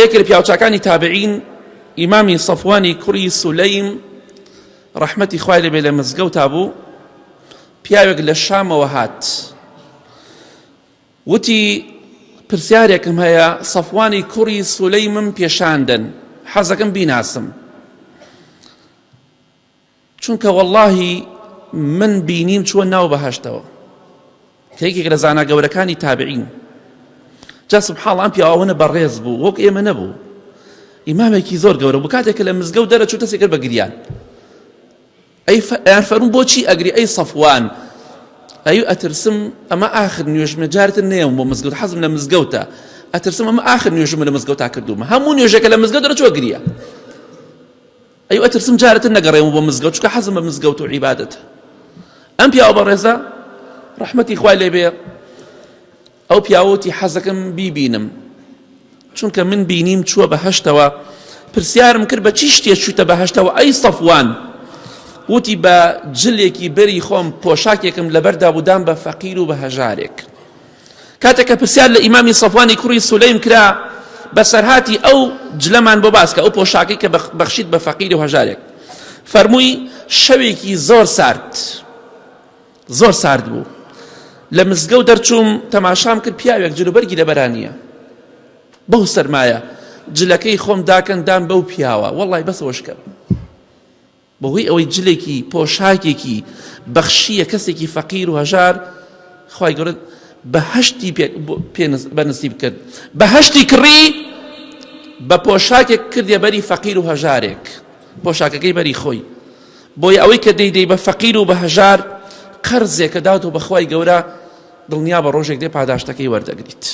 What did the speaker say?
يكرب پیاوچاکانی تابعین ئیمامی صەفوانی کوڕی سولەیم ڕەحمەتی خوای لێبێ لە مزگەوتا بوو. پیاوێک لە شامەوە هات، وتی پرسیارێکم هەیە، صەفوانی کوڕی سولەیمم پێشاندن، حەزەکەم بیناسم، چونکە وەڵڵاهی من بینیم چووە ناو بەهەشتەوە. کە یەکێک لە زانا گەورەکانی تابعین. جا سوبحانڵڵا ئەم پیاوانە بەڕێز بوو، وەک ئێمە نەبوو، ئیمامێکی زۆر گەورە بوو. کاتێک لە مزگەوت دەرەچوو دەسێ کرد بە گریان. ئەی فەرموو بۆچی ئەگری ئەی صەفوان؟ ئەی ئەترسم ئەمە ئاخر نوێژمە، جارتر نێم بۆ مزگەوت، حەزم لە مزگەوتە، ئەترسم ئەمە ئاخر نوێژمە لە مزگەوتا کردومە، هەموو نوێژێکە لە مزگەوت دەرەچووە گریە. ئەی ئەترسم جارتر نەگەڕێم بۆ مزگەوت، چونکە حەزم بە مزگەوت و عیبادەتە. ئەم پیاوە بەڕێزە ڕەحمەتی خوای لێبێ ئەو پیاوەتی حەزەکەم بیبینم، چونکە من بینیم چووە بەهەشتەوە. پرسیارم کرد بە چی شتێک چوویتە بەهەشتەوە ئەی صەفوان؟ وتی بە جلێکی بەری خۆم پۆشاکێکم لەبەردا بودام بە فەقیر و بە هەژارێک. کاتێککە پرسیار لە ئیمامی صەفوانی کوڕی سولەیم کرا، بەسەرهاتی ئەو جلەمان بۆ باسکە ئەو پۆشاکەی کە بەخشیت بە فەقیر و هەژارێک، فەرمووی شەوێکی زۆر سارد بوو. لە مزگەوت دەرچووم تەماشام کرد، پیاوێک جلوبەرگی لەبەرانیە، بەو سەرمایە جلەکەی خۆم داکەن دام بەو پیاوە، وەڵڵای بەسەوەش کرد، بەهۆی ئەوەی جلێکی پۆشاکێکی بەخشیە کەسێکی فەقیر و هەژار، خوای گەورە بەهەشتی بەنسیب کرد، بەهەشتی کڕی بە پۆشاکێک کردێ بەری فەقیر و هەژارێک، پۆشاکەکەی بەری خۆی، بۆی ئەوەی کە دەیدەی بە فەقیر و بە هەژار قەرزێکە داوتەوە بە خوای گەورە، دڵنیا بە ڕۆژێک دێ پاداشتەکەی وەردەگریت.